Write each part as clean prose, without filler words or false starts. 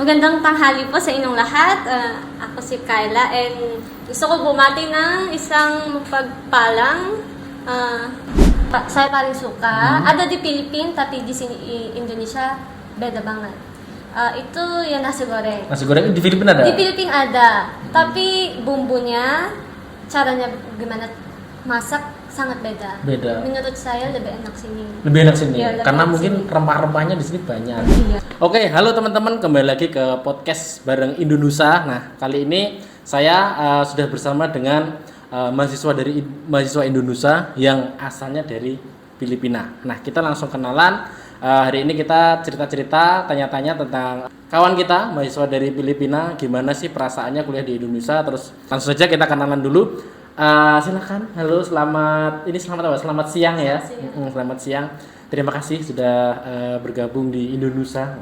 Magandang tanghali po sa inyong lahat. Ako si Kyla and gusto ko bumati ng isang mapagpalang saya paling suka. Ada di Philippines tapi di sini Indonesia beda banget. Itu ya nasi goreng. Nasi goreng di Filipina ada? Di Philippines ada, tapi bumbunya, caranya gimana masak sangat beda. Beda. Menurut saya lebih enak sini. Lebih enak sini. Ya, lebih karena enak mungkin sini. rempah-rempahnya di sini banyak. Iya. Oke, halo teman-teman, kembali lagi ke podcast bareng Indonesia. Nah, kali ini saya sudah bersama dengan mahasiswa Indonesia yang asalnya dari Filipina. Nah, kita langsung kenalan. Hari ini kita cerita-cerita, tanya-tanya tentang kawan kita mahasiswa dari Filipina, gimana sih perasaannya kuliah di Indonesia. Terus langsung saja kita kenalan dulu. Silakan, halo, selamat siang ya. Selamat siang. Terima kasih sudah bergabung di Indonesia.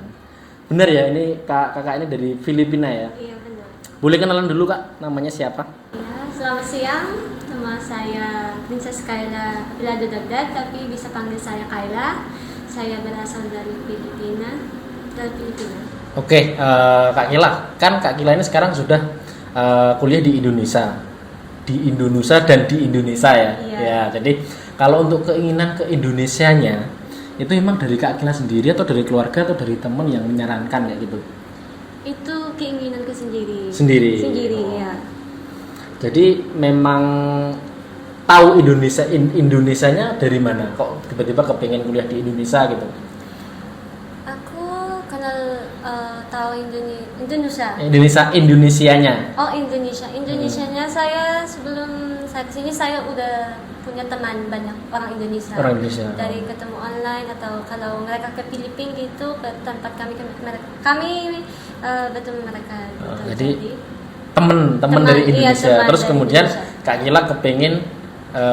Benar ya, ini kakak ini dari Filipina ya. Iya benar. Boleh kenalan dulu kak, namanya siapa? Ya, selamat siang. Nama saya Princess Kyla Pilado Dagdag, tapi bisa panggil saya Kyla. Saya berasal dari Filipina. Oke, Kak Kila, kan Kak Kila ini sekarang sudah kuliah di Indonesia. Di Indonesia dan di Indonesia ya. Iya. Ya, jadi kalau untuk keinginan ke Indonesianya itu emang dari Kak Kila sendiri atau dari keluarga atau dari teman yang menyarankan ya gitu? Itu keinginanku sendiri. Sendiri. Ya. Jadi memang tahu Indonesianya dari mana? Kok tiba-tiba kepengen kuliah di Indonesia gitu? Aku kenal tahu Indonesia. Indonesianya. Oh, Indonesianya saya sebelum saya kesini saya udah punya teman banyak orang Indonesia. Orang Indonesia. Dari ketemu online atau kalau mereka ke Filipina gitu ke tempat kami bertemu mereka. Gitu. Jadi teman dari iya, Indonesia. teman Terus dari kemudian Indonesia. Kak Kila kepengen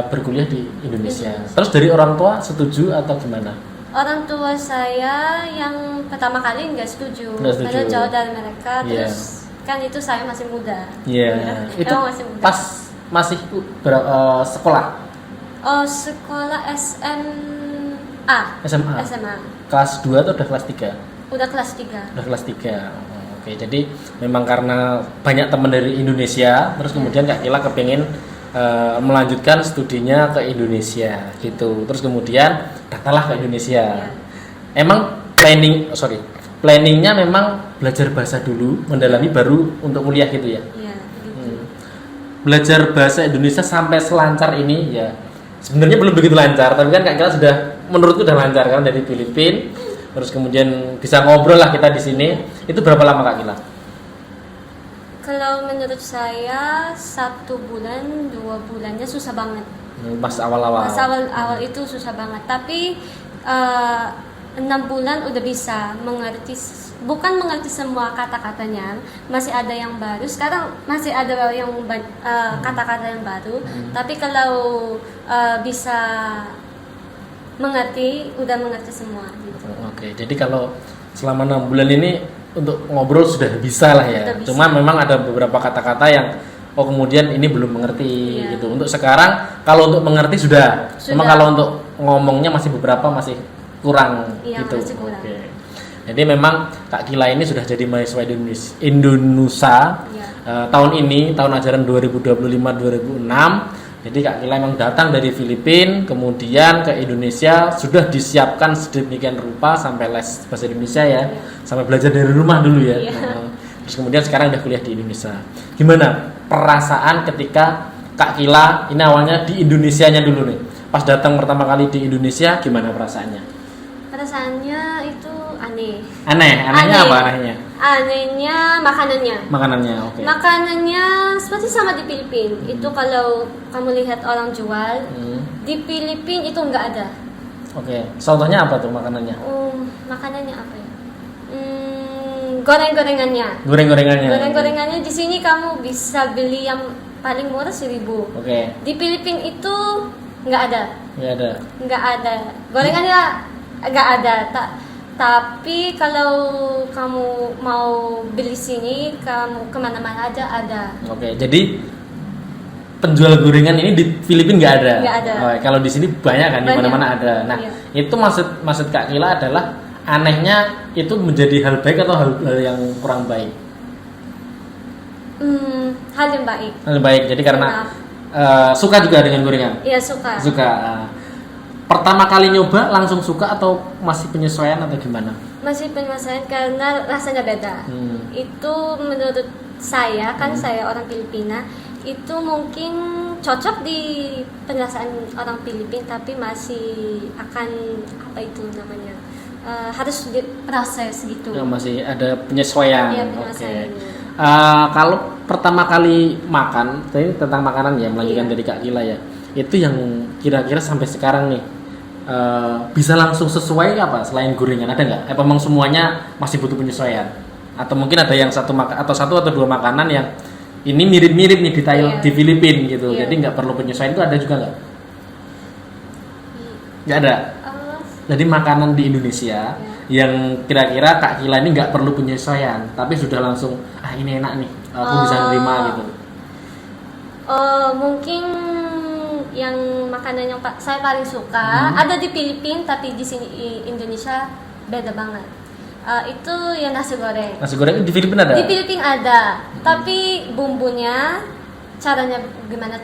berkuliah di Indonesia. Terus dari orang tua setuju atau gimana? Orang tua saya yang pertama kali nggak setuju karena jauh dari mereka. Yeah. Terus kan itu saya masih muda. Iya. Yeah. Itu masih muda. pas masih sekolah. Oh, sekolah SMA. Kelas 2 atau udah kelas 3? Udah kelas 3. Udah kelas 3. Oke, jadi memang karena banyak teman dari Indonesia, terus kemudian Kak Kila kepengen melanjutkan studinya ke Indonesia gitu. Terus kemudian daftarlah ke Indonesia. Emang planningnya memang belajar bahasa dulu, mendalami baru untuk kuliah gitu ya. Iya, gitu. Belajar bahasa Indonesia sampai selancar ini ya. Sebenarnya belum begitu lancar, tapi kan Kak Kila sudah, menurutku udah lancar kan dari Filipina. Terus kemudian bisa ngobrol lah kita di sini. Itu berapa lama Kak Kila? Kalau menurut saya 1 bulan, 2 bulannya susah banget. Pas awal-awal. Pas awal itu susah banget. Tapi 6 bulan udah bisa mengerti, bukan mengerti semua kata-katanya, masih ada yang baru. Sekarang masih ada yang kata-kata yang baru. Tapi kalau bisa mengerti, udah mengerti semua. Gitu. Oke, jadi kalau selama 6 bulan ini untuk ngobrol sudah bisa lah ya. Bisa. Cuma memang ada beberapa kata-kata yang kemudian ini belum mengerti gitu. Untuk sekarang kalau untuk mengerti sudah. Cuma kalau untuk ngomongnya masih beberapa masih kurang gitu. Masih kurang. Oke. Jadi memang Kak Kila ini sudah jadi mahasiswa Indonesia tahun ini, tahun ajaran 2025-2026. Jadi Kak Kila memang datang dari Filipina, kemudian ke Indonesia, sudah disiapkan sedemikian rupa sampai les bahasa Indonesia ya, sampai belajar dari rumah dulu ya. Terus kemudian sekarang udah kuliah di Indonesia. Gimana perasaan ketika Kak Kila, ini awalnya di Indonesianya dulu nih, pas datang pertama kali di Indonesia, gimana perasaannya? Perasaannya itu aneh. Anehnya apa anehnya? Anehnya Makanannya, oke. Makanannya seperti sama di Filipina. Itu kalau kamu lihat orang jual di Filipina itu nggak ada. Oke. Contohnya apa tuh makanannya? Makanannya apa ya? Goreng-gorengannya. Goreng-gorengannya di sini kamu bisa beli yang paling murah 1.000. Oke. Di Filipina itu nggak ada. Nggak ada. Gorengannya nggak ada. Tapi kalau kamu mau beli sini, kamu kemana-mana aja ada. Oke, jadi penjual gorengan ini di Filipina nggak ada. Nggak ada. Oh, kalau di sini banyak kan, di mana-mana ada. Nah, iya. itu maksud Kak Kila adalah anehnya itu menjadi hal baik atau hal yang kurang baik? Hal yang baik. Hal baik. Jadi karena suka juga dengan gorengan. Iya, suka. Suka. Pertama kali nyoba langsung suka atau masih penyesuaian atau gimana? Masih penyesuaian karena rasanya beda. Itu menurut saya, kan saya orang Filipina, itu mungkin cocok di perasaan orang Filipina, tapi masih akan apa itu namanya, harus diproses gitu. Ya, masih ada penyesuaian. Iya, Oke. penyesuaiannya. Kalau pertama kali makan, tadi tentang makanan ya, melanjutkan Iya. dari Kak Gila ya, itu yang kira-kira sampai sekarang nih bisa langsung sesuai apa selain gorengan, ada nggak? Apa memang semuanya masih butuh penyesuaian? Atau mungkin ada yang satu atau dua makanan yang ini mirip-mirip nih di Thailand, Iya. di Filipina gitu, Iya. jadi nggak perlu penyesuaian, itu ada juga nggak? Nggak ada. Jadi makanan di Indonesia yang kira-kira Kak Kila ini nggak perlu penyesuaian, tapi sudah langsung ini enak nih, aku bisa nerima gitu. Mungkin yang makanan yang saya paling suka ada di Filipina, tapi di sini Indonesia beda banget. Itu ya nasi goreng. Nasi goreng di Filipina ada? Di Filipina ada, tapi bumbunya, caranya gimana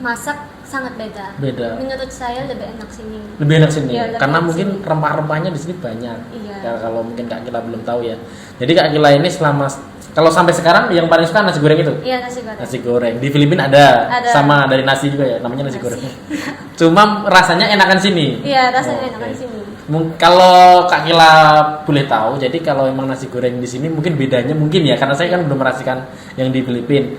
masak sangat beda. Beda. Menurut saya lebih enak sini. Lebih enak sini, Iya, lebih karena enak mungkin sini. rempah-rempahnya di sini banyak. Iya. Ya, kalau mungkin Kak Kila belum tahu ya. Jadi Kak Kila ini kalau sampai sekarang yang paling suka nasi goreng itu? Iya, nasi goreng. Nasi goreng di Filipina ada. Ada. Sama dari nasi juga ya, namanya nasi Nasi. goreng. Cuma rasanya enakan sini. Iya, rasanya Oke. enakan sini. Kalau Kak Kila boleh tahu, jadi kalau emang nasi goreng di sini mungkin bedanya mungkin ya, karena saya kan belum merasakan yang di Filipina.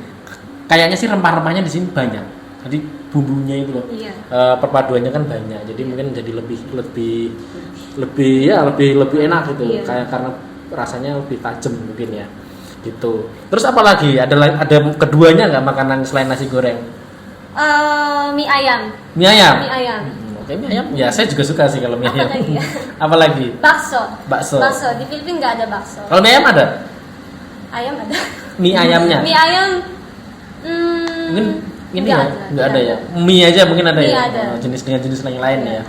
Kayaknya sih rempah-rempahnya di sini banyak. Jadi bumbunya itu loh, Iya. perpaduannya kan banyak. Jadi mungkin jadi lebih enak gitu. Iya. Kayak karena rasanya lebih tajam mungkin ya. Gitu. Terus apa lagi? Ada keduanya nggak makanan selain nasi goreng? Mie ayam. Mie ayam. Mie ayam. Oke, mie ayam. Ya, saya juga suka sih kalau mie ayam. Apalagi ya? Apalagi? Bakso. Bakso. Bakso di Filipina nggak ada bakso. Kalau mie ayam ada? Ayam ada. Mie ayamnya? Mie ayam. Mungkin ini nggak ya, ada, nggak ada ya. Mie aja mungkin ada Mie ya. ada. Jenis dengan jenis yang lain Iya. ya.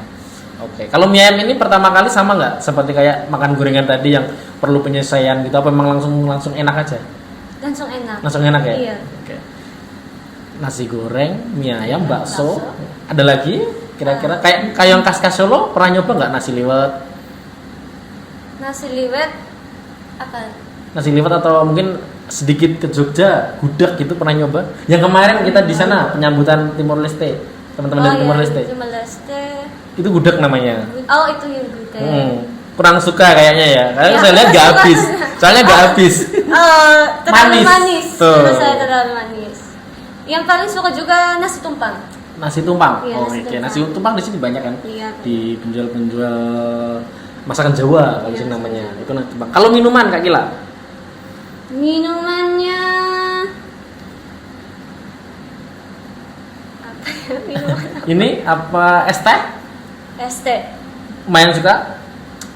Oke. Kalau mie ayam ini pertama kali sama nggak? Seperti kayak makan gorengan tadi yang perlu penyesuaian gitu? Apa memang langsung enak aja? Langsung enak. Langsung enak ya? Iya. Oke. Nasi goreng, mie ayam, bakso. Bakso. Ada lagi? Kira-kira kayak yang khas Solo pernah nyoba nggak nasi liwet? Nasi liwet apa? Nasi liwet atau mungkin sedikit ke Jogja, gudeg gitu pernah nyoba? Yang kemarin kita di sana penyambutan Timor Leste, teman-teman dari Timor Leste. Timor Leste. Itu gudeg namanya. Oh, itu yang gudeg. Kurang suka kayaknya ya. Karena Iya, saya lihat nggak suka. habis. Soalnya nggak habis. Terlalu Manis. manis. Tuh. Menurut saya terlalu manis. Yang paling suka juga nasi tumpang. Nasi tumpang. Iya, Oh, nasi oke. tumpang. Nasi tumpang di sini banyak kan? Iya. Di penjual-penjual masakan Jawa kalau Iya, sini namanya. Itu nasi tumpang. Kalau minuman Kak Gila? Minumannya apa ya minuman? Ini apa es teh? Es teh. Lumayan suka?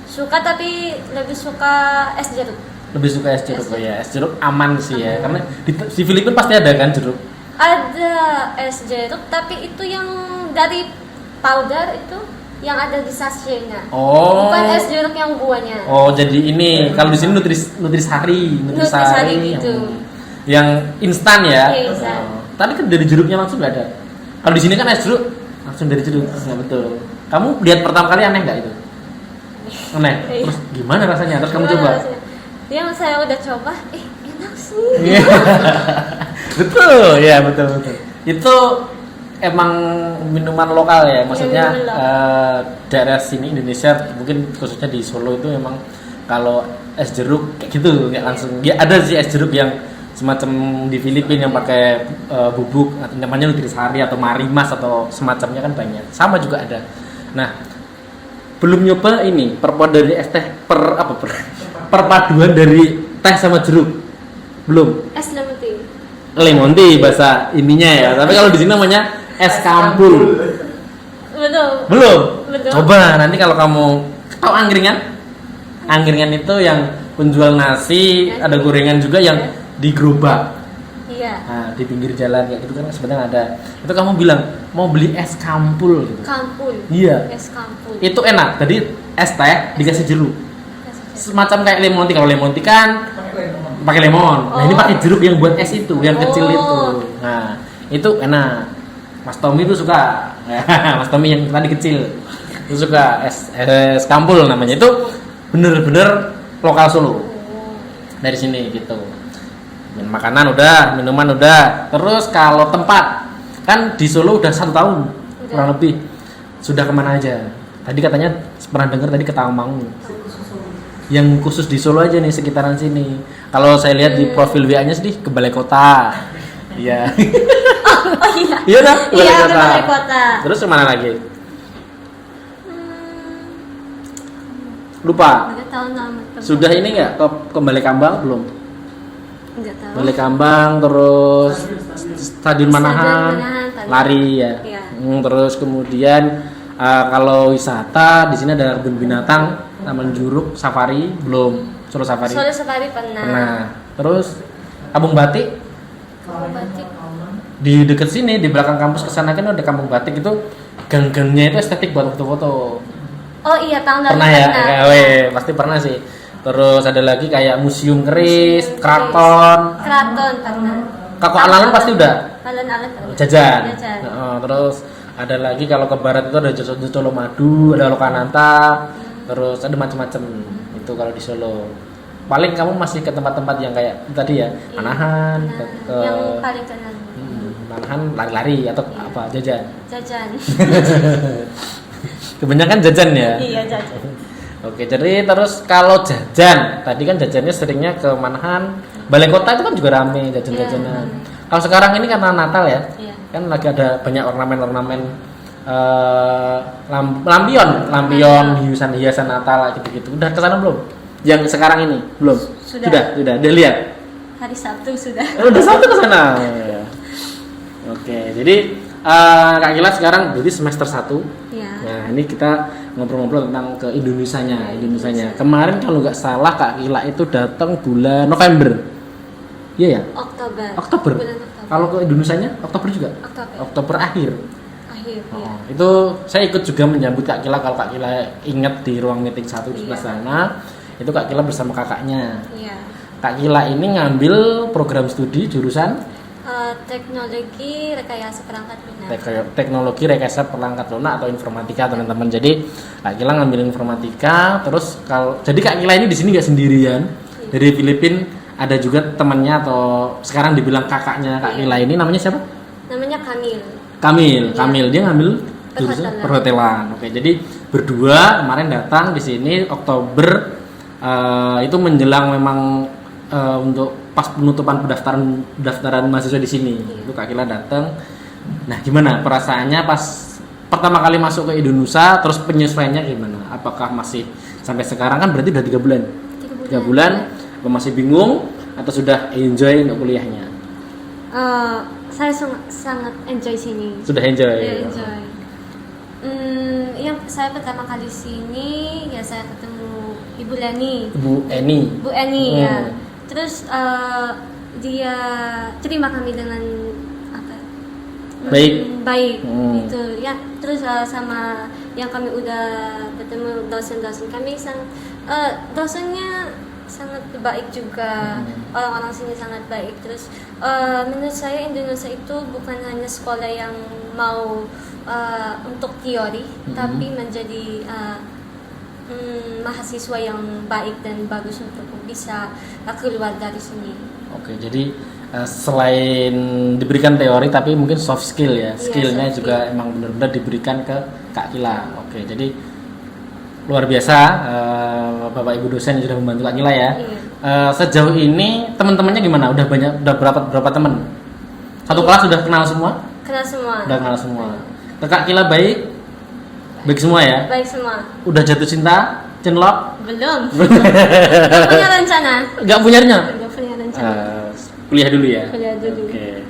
Suka, tapi lebih suka es jeruk. Lebih suka es jeruk. Es Oh ya, es jeruk aman sih ya. Karena di Filipina pasti ada kan jeruk. Ada es jeruk, tapi itu yang dari powder itu yang ada di sachetnya. Oh. Bukan es jeruk yang buahnya. Oh, jadi ini kalau di sini Nutrisari Nutrisari gitu. Yang instan ya. Iya, instan. Oh. Tapi kan dari jeruknya langsung nggak ada. Kalau di sini kan es jeruk langsung dari jeruk. Nah, betul. Kamu lihat pertama kali aneh nggak itu? Aneh. Iya. Terus gimana rasanya? Terus kamu Gimana coba? rasanya? Yang saya udah coba, enak sih. Iya. Betul, ya betul. Itu emang minuman lokal ya, maksudnya minuman lokal. daerah sini Indonesia, mungkin khususnya di Solo itu emang kalau es jeruk kayak gitu nggak langsung. Ya ada sih es jeruk yang semacam di Filipina yang pakai bubuk namanya Nutrisari atau Marimas atau semacamnya kan banyak. Sama juga ada. Nah, belum nyoba ini perpaduan dari es teh perpaduan dari teh sama jeruk. Belum. Es lemon tea. Lemon tea bahasa ininya ya. Tapi kalau di sini namanya es kampul. Betul. Belum. Belum. Coba nanti kalau kamu tahu angkringan. Angkringan itu yang penjual nasi, ada gorengan juga yang di gerobak. Iya. Nah, di pinggir jalan kayak gitu kan sebenarnya ada. Itu kamu bilang mau beli es kampul gitu. Kampul. Iya. Es kampul. Itu enak. Jadi es teh dikasih jeruk. semacam kayak lemon tea. Kalau lemon tea kan pakai lemon. Nah, ini pakai jeruk yang buat es itu, yang kecil itu. Nah, itu enak. Mas Tommy itu suka. Mas Tommy yang tadi kecil. Itu suka es kampul namanya. Itu bener-bener lokal Solo. Dari sini gitu. Makanan udah, minuman udah. Terus kalau tempat kan di Solo udah 1 tahun kurang lebih. Sudah kemana aja? Tadi katanya pernah dengar tadi ke Tawangmangu. Yang khusus di Solo aja nih sekitaran sini. Kalau saya lihat di profil WA-nya sih ke Balai Kota. Iya. Oh iya. Iya dah, Iya, ke Balai Kota. Terus kemana lagi? Lupa. Enggak tahu nama tempat. Sudah ini nggak ke Balai Kambang belum? Enggak tahu. Balai Kambang, terus Stadion Manahan, tadi. lari ya. Iya. Terus kemudian kalau wisata di sini ada kebun binatang, Taman Juruk, Safari belum. Solo Safari. Solo Safari pernah. Pernah. Terus Kampung Batik Kampung Batik. di dekat sini di belakang kampus kesana kan ada Kampung Batik itu gang-gangnya itu estetik buat foto-foto. Oh iya, tahun lalu Pernah ya? Pasti pernah sih. Terus ada lagi kayak museum keris, keraton. Keraton pernah. Kakak alun-alun pasti udah. Alun-alun pernah. Jajan. Jajan. Terus ada lagi kalau ke barat itu ada Colomadu, ada Lokananta, terus ada macam-macam itu kalau di Solo. Paling kamu masih ke tempat-tempat yang kayak tadi ya, Manahan, ke yang paling kenal. Manahan lari-lari atau apa jajan. Jajan. Kebanyakan jajan ya. Iya, jajan. Oke, jadi terus kalau jajan, tadi kan jajannya seringnya ke Manahan, Balai Kota itu kan juga rame jajan-jajanan. Kalau sekarang ini karena Natal ya, kan lagi ada banyak ornamen-ornamen lampion, hiasan Natal gitu-gitu. Udah kesana belum? Yang sekarang ini belum? Sudah. Udah lihat. Hari Sabtu sudah. Udah Sabtu kesana. Oke, jadi Kak Kila sekarang jadi semester 1. Iya. Nah, ini kita ngobrol-ngobrol tentang ke Indonesianya. Kemarin kalau nggak salah Kak Kila itu datang bulan November. Iya ya? Oktober. Bulan Oktober. Kalau ke Indonesianya Oktober juga? Oktober akhir. Iya. Itu saya ikut juga menyambut Kak Kila. Kalau Kak Kila ingat di ruang meeting 1 di sebelah sana, itu Kak Kila bersama kakaknya. Iya. Kak Kila ini ngambil program studi jurusan teknologi rekayasa perangkat lunak. Teknologi rekayasa perangkat lunak atau informatika teman-teman. Jadi Kak Kila ngambil informatika. Terus jadi Kak Kila ini di sini nggak sendirian. Dari Filipina ada juga temannya atau sekarang dibilang kakaknya Kak Kila ini namanya siapa? Namanya Kamil. Kamil dia ngambil jurusan perhotelan. Oke, jadi berdua kemarin datang di sini Oktober itu menjelang memang untuk pas penutupan pendaftaran mahasiswa di sini. Itu Kak Kila datang. Nah, gimana perasaannya pas pertama kali masuk ke Indonesia, terus penyesuaiannya gimana? Apakah masih sampai sekarang kan berarti udah 3 bulan? 3 bulan. Apa masih bingung atau sudah enjoy untuk kuliahnya? Saya sangat enjoy sini. Sudah enjoy. Enjoy. Yang saya pertama kali sini ya saya ketemu Ibu Eni ya. Terus dia terima kami dengan baik gitu ya. Terus sama yang kami udah bertemu dosen-dosen kami dosennya sangat baik juga. Orang-orang sini sangat baik. Terus menurut saya Indonesia itu bukan hanya sekolah yang mau untuk teori, tapi menjadi mahasiswa yang baik dan bagus untuk bisa keluar dari sini. Oke, jadi selain diberikan teori tapi mungkin soft skill ya, skillnya juga emang benar-benar diberikan ke Kak Kila. Oke, jadi luar biasa Bapak Ibu dosen yang sudah membantu Kak Kila ya. Sejauh ini teman-temannya gimana? Udah berapa teman? Satu kelas sudah kenal semua? Udah kenal semua. Kak Kila baik semua ya? Baik semua. Udah jatuh cinta? Cinlok? Belum. Gak punya rencana. Gak punya rencana? Kuliah dulu ya? Oke.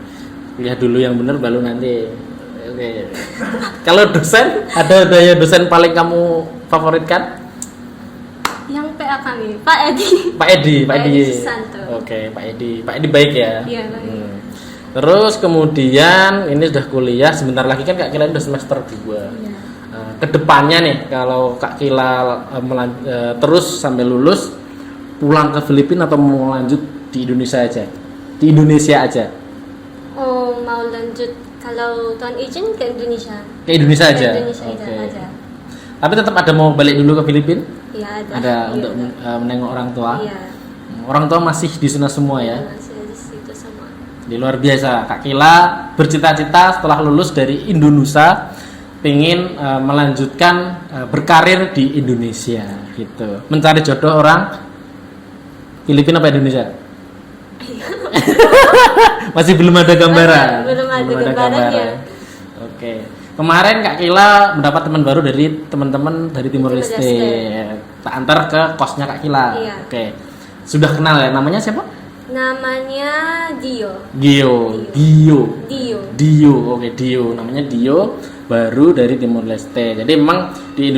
Kuliah dulu yang bener baru nanti. Oke. Kalau dosen, ada dosen paling kamu favoritkan? Yang PA kami, Pak Edi. Susanto. Oke, Pak Edi baik ya? Iya, baik. Terus kemudian ini sudah kuliah, sebentar lagi kan Kak Kila udah semester 2. Iya. kedepannya nih kalau Kak Kila terus sampai lulus pulang ke Filipina atau mau lanjut di Indonesia aja? Di Indonesia aja. Oh, mau lanjut kalau Tuan izin ke Indonesia. Ke Indonesia aja. Ke Indonesia Oke. aja. Tapi tetap ada mau balik dulu ke Filipina? Iya ada. Ada Iya, untuk menengok orang tua. Iya. Orang tua masih di sana semua ya. Masih di situ semua. Di luar biasa. Kak Kila bercita-cita setelah lulus dari Indonesia pengen melanjutkan berkarir di Indonesia gitu. Mencari jodoh orang Filipina apa Indonesia? Masih belum ada gambaran. Belum ada gambarannya. Oke. Kemarin Kak Kila mendapat teman baru dari teman-teman dari Timor Timor Leste. Leste. Tak antar ke kosnya Kak Kila. Iya. Oke. Sudah kenal ya? Namanya siapa? Namanya Dio. Dio. Oke, Dio. Namanya Dio, baru dari Timor Leste. Jadi memang di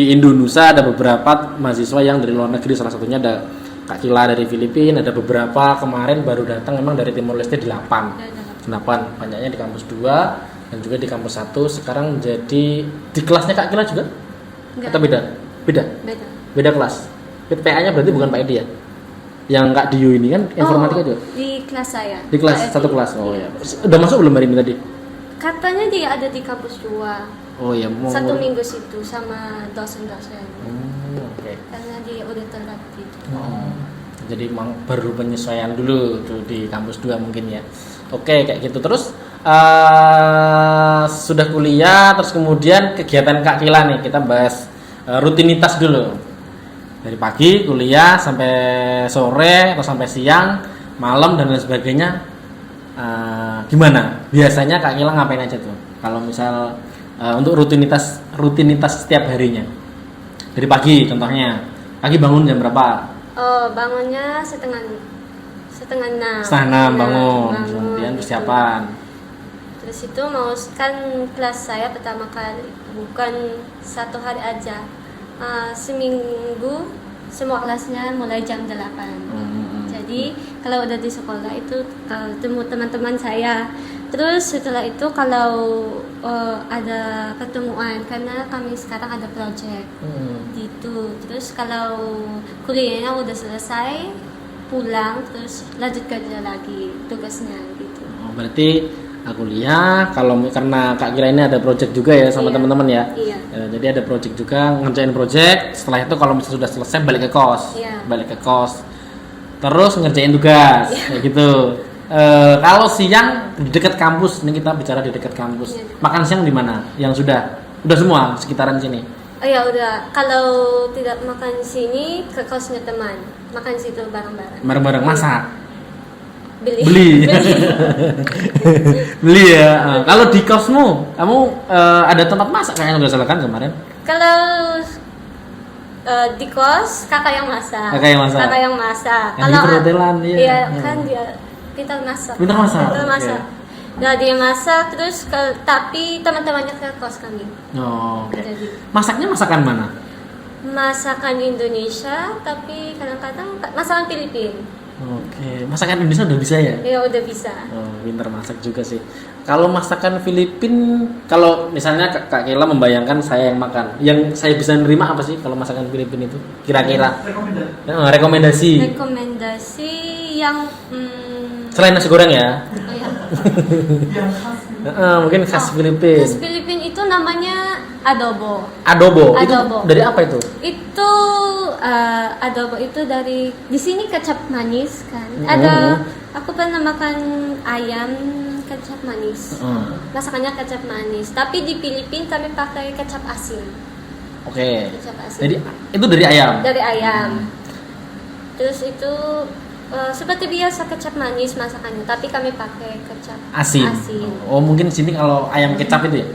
Indonesia ada beberapa mahasiswa yang dari luar negeri. Salah satunya ada Kak Kila dari Filipina, ada beberapa kemarin baru datang memang dari Timor Leste 8. Banyaknya di kampus 2 dan juga di kampus 1. Sekarang jadi di kelasnya Kak Kila juga? Enggak. Atau beda? Beda. Beda kelas. PA-nya berarti bukan Pak Edi ya? Yang Kak Dio ini kan informatika juga? Di kelas saya. Di kelas, satu kelas. Oh ya. Udah masuk belum hari ini tadi? Katanya dia ada di kampus 2. Oh ya, mau 1 minggu situ sama dosen-dosen. Oke. Karena dia udah telat gitu. Jadi emang baru penyesuaian dulu tuh di kampus 2 mungkin ya. Oke, kayak gitu. Terus sudah kuliah, terus kemudian kegiatan Kak Kila nih, kita bahas rutinitas dulu. Dari pagi kuliah sampai sore atau sampai siang, malam dan lain sebagainya. Gimana? Biasanya Kak Kila ngapain aja tuh? Kalau misal untuk rutinitas setiap harinya. Dari pagi contohnya. Pagi bangun jam berapa? Oh, bangunnya setengah 6. Setengah 6 bangun. Kemudian persiapan. Terus itu mau kan kelas saya pertama kali, bukan 1 hari aja. Seminggu semua kelasnya mulai jam 8. Jadi kalau udah di sekolah itu ketemu teman-teman saya. Terus setelah itu kalau ada pertemuan karena kami sekarang ada project gitu. Terus kalau kuliahnya udah selesai, pulang terus lanjut kerja lagi tugasnya gitu. Oh, berarti kuliah, kalau karena Kak Kila ini ada project juga ya sama teman-teman ya. Iya. Jadi ada project juga, ngerjain project. Setelah itu kalau misalnya sudah selesai balik ke kos. Iya. Balik ke kos. Terus ngerjain tugas kayak gitu. Kalau siang di dekat kampus, ini kita bicara di dekat kampus. Iya. Makan siang di mana? Yang sudah semua sekitaran sini. Oh ya udah, kalau tidak makan sini ke kosnya teman, makan situ bareng-bareng. Bareng-bareng masak. Beli. Beli ya. Kalau di kosmu, kamu ada tempat masak kayaknya nggak salah kan kemarin? Kalau di kos kakak yang masak. Kakak yang masak. Yang di perhotelan ya. Iya kan dia pintar masak. Pintar masak. Okay. Nah dia masak terus tapi teman-temannya ke kos kami. Oh, oke. Jadi, masaknya masakan mana? Masakan Indonesia tapi kadang-kadang masakan Filipina. Oke, masakan Indonesia udah bisa ya? Ya udah bisa. Oh, pintar masak juga sih. Kalau masakan Filipina, kalau misalnya Kak Kila membayangkan saya yang makan, yang saya bisa nerima apa sih kalau masakan Filipina itu? Kira-kira? Rekomendasi. Rekomendasi yang selain nasi goreng ya? oh ya. Mungkin khas Filipina. Khas Filipina itu namanya adobo. Adobo. Adobo. Itu dari apa itu? Itu adobo itu dari di sini kecap manis kan. Ada aku pernah makan ayam kecap manis. Masakannya kecap manis. Tapi di Filipina kami pakai kecap asin. Oke. Kecap asin. Jadi itu dari ayam. Dari ayam. Terus itu seperti biasa kecap manis masakannya, tapi kami pakai kecap asin. Oh, mungkin di sini kalau ayam kecap itu ya?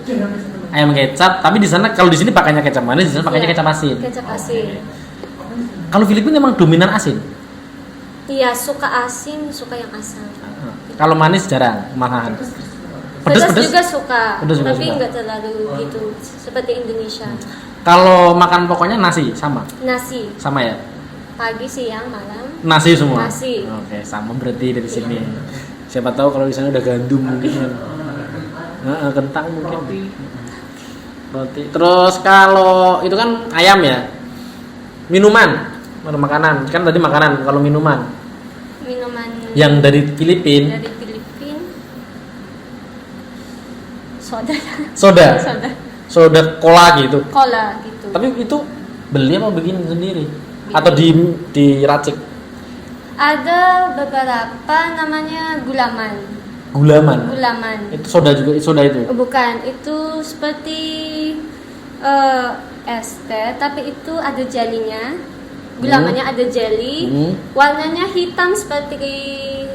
Ayam kecap, tapi di sana kalau di sini pakainya kecap manis, di sana pakainya kecap asin. Kecap asin. Kalau Filipina memang dominan asin? Iya, suka asin, suka yang asam. Kalau manis jarang, malahan. Pedas juga suka, Pedas juga tapi suka. nggak terlalu gitu seperti Indonesia. Kalau makan pokoknya nasi sama? Nasi, Sama ya? pagi, siang, malam. Nasi semua? Nasi. Oke, sama berarti dari sini. Siapa tahu kalau di sana udah gandum mungkin kan. Kentang mungkin. Roti. Terus kalau itu kan ayam ya. Minuman, makanan. Kan tadi makanan, kalau minuman. Minuman Yang dari Filipina, dari Filipina. Soda. soda. Soda. Soda cola gitu. Cola gitu. Tapi itu beli apa bikin sendiri? Atau diracik? Ada beberapa namanya gulaman. Gulaman. Gulaman. Itu soda juga, soda itu. Bukan, itu seperti es teh, tapi itu ada jelinya. Gulamannya ada jelly. Warnanya hitam seperti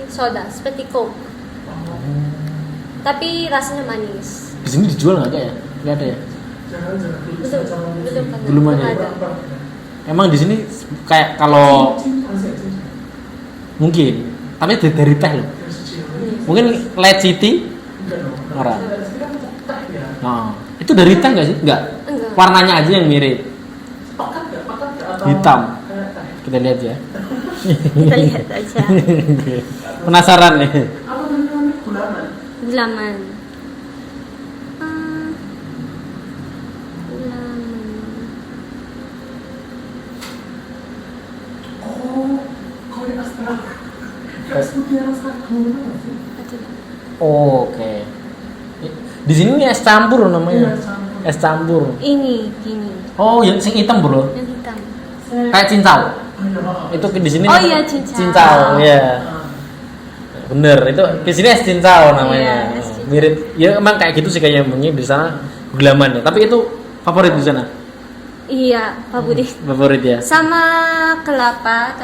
soda, seperti Coke. Tapi rasanya manis. Di sini dijual nggak ya? Nggak ada ya? Belum Belum ada. ada. Emang di sini kayak kalau mungkin, tapi dari teh loh. Mungkin Light City orang. Nah, itu dari teh nggak sih? Nggak. Enggak. Warnanya aja yang mirip. Hitam. Kita lihat ya. Kita lihat aja. Penasaran nih. Gulaman. Gulaman. Oke. Di sini nih es campur namanya. Es campur. Ini, gini, Oh, yang sing hitam bro. yang hitam. Kayak cincau. Itu di sini. Oh iya, cincau. Cincau, ya. Bener, itu di sini es cincau namanya. Iya, es cincau. Mirip. Ya emang kayak gitu sih kayaknya mungkin di sana gulaman ya. Tapi itu favorit di sana. Iya, favorit. Favorit ya. Sama kelapa,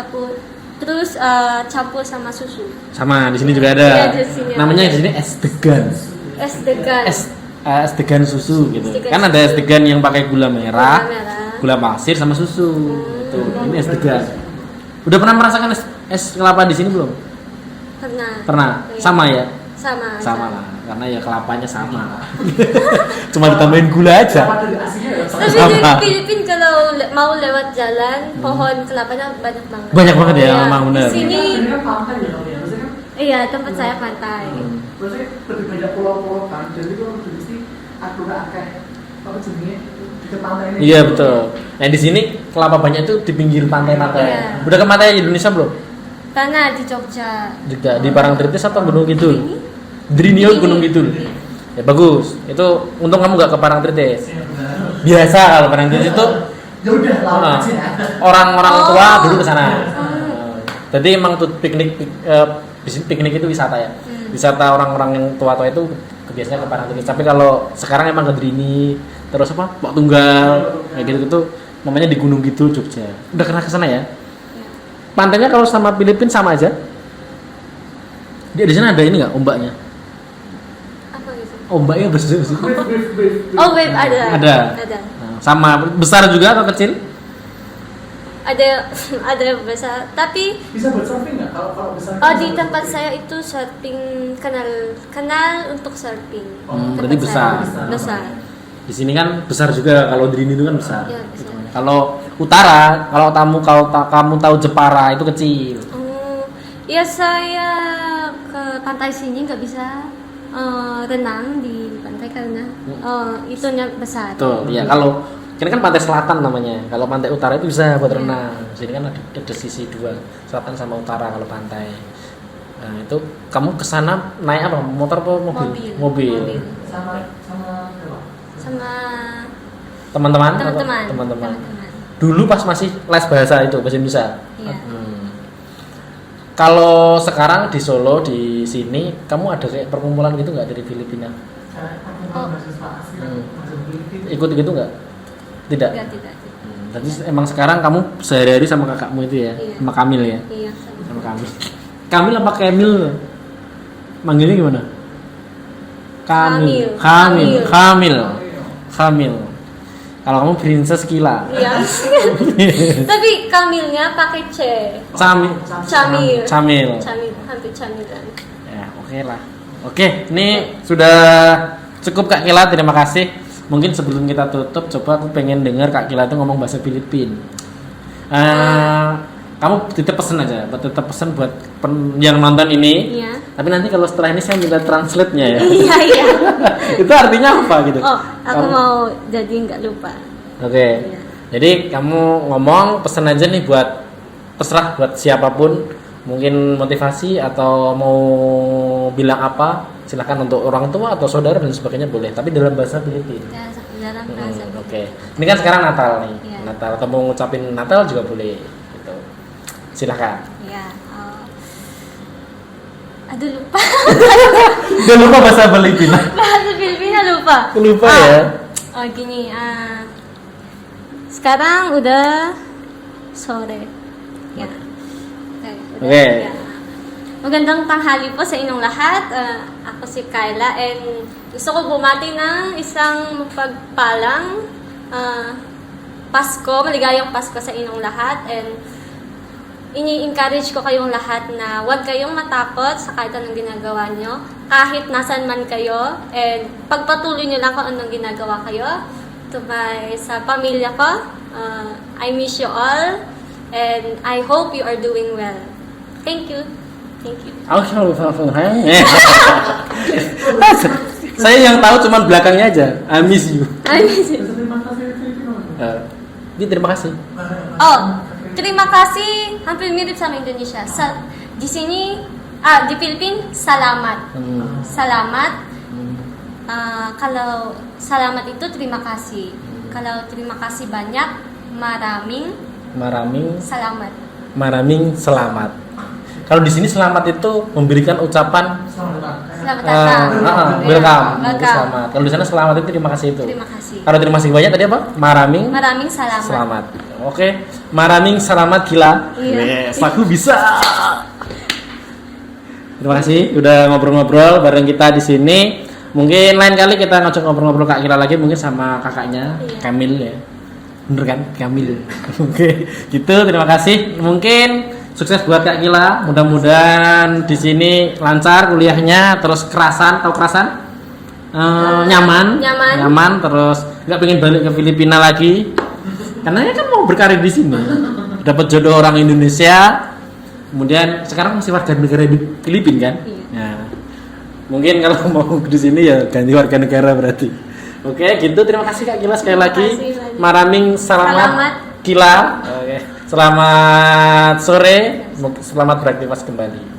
terus campur sama susu. Sama di sini juga ada. Iya, di sini Namanya ada. di sini es degan. Es degan. Es degan susu gitu. Es degan Kan ada es degan yang pakai gula merah, Gula merah. gula pasir sama susu. Itu. Ini es degan. Udah pernah merasakan es kelapa di sini belum? Pernah. Iya. Sama ya? Sama. Sama lah. Karena ya kelapanya sama. Cuma ditambahin gula aja. Tapi Sama. di Filipina kalau mau lewat jalan, pohon kelapanya banyak banget. Banyak banget ya, Iya. memang benar. Di sini, kan pantai ya kalau ya, maksudnya kan iya tempat saya pantai. maksudnya lebih banyak pulau-pulau kan, jadi kalau mesti aku gak akeh apa jenisnya di pantai ini. Iya betul. Nah di sini kelapa banyak itu di pinggir pantai-pantai. Iya. Udah ke pantai Indonesia belum? Karena di Jogja. Juga di Parangtritis atau Gunung Kidul? Ini? Drinio Ini. Gunung Kidul. Ya bagus. Itu untung kamu gak ke Parangtritis. Iya, benar. Biasa kalau Parangtritis itu Ya udah lawan ah, aja ya. orang-orang Oh. tua dulu ke sana. Jadi emang tuh di sini piknik itu wisata ya. Wisata orang-orang yang tua-tua itu biasanya ke Parangtritis. Tapi kalau sekarang emang ke Drini, terus apa? Pok Tunggal, kayak gitu-gitu. Namanya di Gunung Kidul Jogja. Udah pernah ke sana ya? Pantainya kalau sama Filipina sama aja. Dia di sana ada ini nggak ombaknya? Apa gitu? Ombaknya besar. Oh wave ada. Ada. Ada. Nah, sama besar juga atau kecil? Ada ada yang besar. Tapi Bisa buat surfing nggak kalau besar? di tempat saya itu surfing kanal untuk surfing. Berarti Tempat besar. saya Besar. Di sini kan besar juga, kalau di Drini itu kan besar. Iya, besar. Kalau utara, kamu tahu Jepara itu kecil. Ya saya ke pantai sini nggak bisa renang di pantai karena itunya besar. Tuh, ya kalau ini kan pantai selatan namanya. Kalau pantai utara itu bisa buat renang. Sini kan ada sisi dua, selatan sama utara kalau pantai. Nah, itu kamu ke sana naik apa? Motor atau mobil? Mobil. Sama Sama Teman-teman? teman-teman. Teman-teman. Dulu pas masih les bahasa itu, bahasa Indonesia. Iya. Kalau sekarang di Solo di sini, kamu ada kayak perkumpulan gitu nggak dari Filipina? Ikut gitu nggak? Tidak. Tidak. Jadi emang sekarang kamu sehari-hari sama kakakmu itu ya, Iya. sama Kamil ya, Iya. sama Kamil. Kamil apa Kamil? Manggilnya gimana? Kamil. Kamil. Kalau kamu Princess Kila. Iya. Tapi Kamilnya pakai C. Camil. Camil, hampir camilan. Ya, oke lah. Oke, ini sudah cukup Kak Kila, terima kasih. Mungkin sebelum kita tutup, coba aku pengen dengar Kak Kila itu ngomong bahasa Filipin. kamu titip pesen aja, titip pesen buat yang nonton ini. Iya. Tapi nanti kalau setelah ini saya minta translate-nya ya. Iya, iya. Itu artinya apa gitu? Oh, aku mau jadi nggak lupa. Oke. Iya. Jadi kamu ngomong pesen aja nih buat terserah buat siapapun, mungkin motivasi atau mau bilang apa, silakan untuk orang tua atau saudara dan sebagainya boleh, tapi dalam bahasa Filipina. Ya, dalam bahasa. Oke. Ini kan sekarang Natal nih. Iya. Natal atau mau ngucapin Natal juga boleh gitu. Silakan. Ya. Aduh lupa. Udah lupa bahasa Filipina. Bahasa Filipina lupa. Lupa ya. Oh gini. Sekarang udah sore. Ya. Oke. Ya. Magandang tanghali po sa inyong lahat. Ako si Kyla and gusto ko bumati ng isang mapagpalang Pasko, maligayang Pasko sa inyong lahat and ini-encourage ko kayong lahat na huwag kayong matakot sa kahit anong ginagawa nyo, kahit nasan man kayo, and pagpatuloy nyo lang kung anong ginagawa kayo. Sa pamilya ko, I miss you all, and I hope you are doing well. Thank you. Thank you. Saya yang tahu cuman belakangnya aja. I miss you. I miss you. Terima kasih Filipino. Terima kasih. Oh, terima kasih. Hampir mirip sama Indonesia. Di sini, di Philippines, salamat. Salamat. Kalau salamat itu terima kasih. Kalau terima kasih banyak, maraming selamat. Maraming selamat. Kalau di sini selamat itu memberikan ucapan Selamat datang. welcome. Welcome. Selamat. Kalau di sana selamat itu terima kasih itu. Terima kasih. Kalau terima kasih banyak tadi apa? Maraming Selamat. selamat. Oke. Maraming selamat gila. Iya. Yes, aku bisa. Terima kasih udah ngobrol-ngobrol bareng kita di sini. Mungkin lain kali kita ngajak ngobrol-ngobrol Kak Kila lagi mungkin sama kakaknya Iya. Kamil ya. Bener kan? Kamil. Oke, gitu. Terima kasih. Mungkin sukses buat Kak Kila. Mudah-mudahan di sini lancar kuliahnya, terus kerasan, tahu kerasan? Nyaman, terus nggak pengen balik ke Filipina lagi. Karena kan mau berkarir di sini. Dapat jodoh orang Indonesia. Kemudian sekarang masih warga negara di Filipina kan? Iya. Nah, mungkin kalau mau di sini ya ganti warga negara berarti. Oke, gitu. Terima kasih Kak Kila sekali lagi. kasih. Maraming selamat Kila. Oke. Selamat sore. Selamat beraktivitas kembali.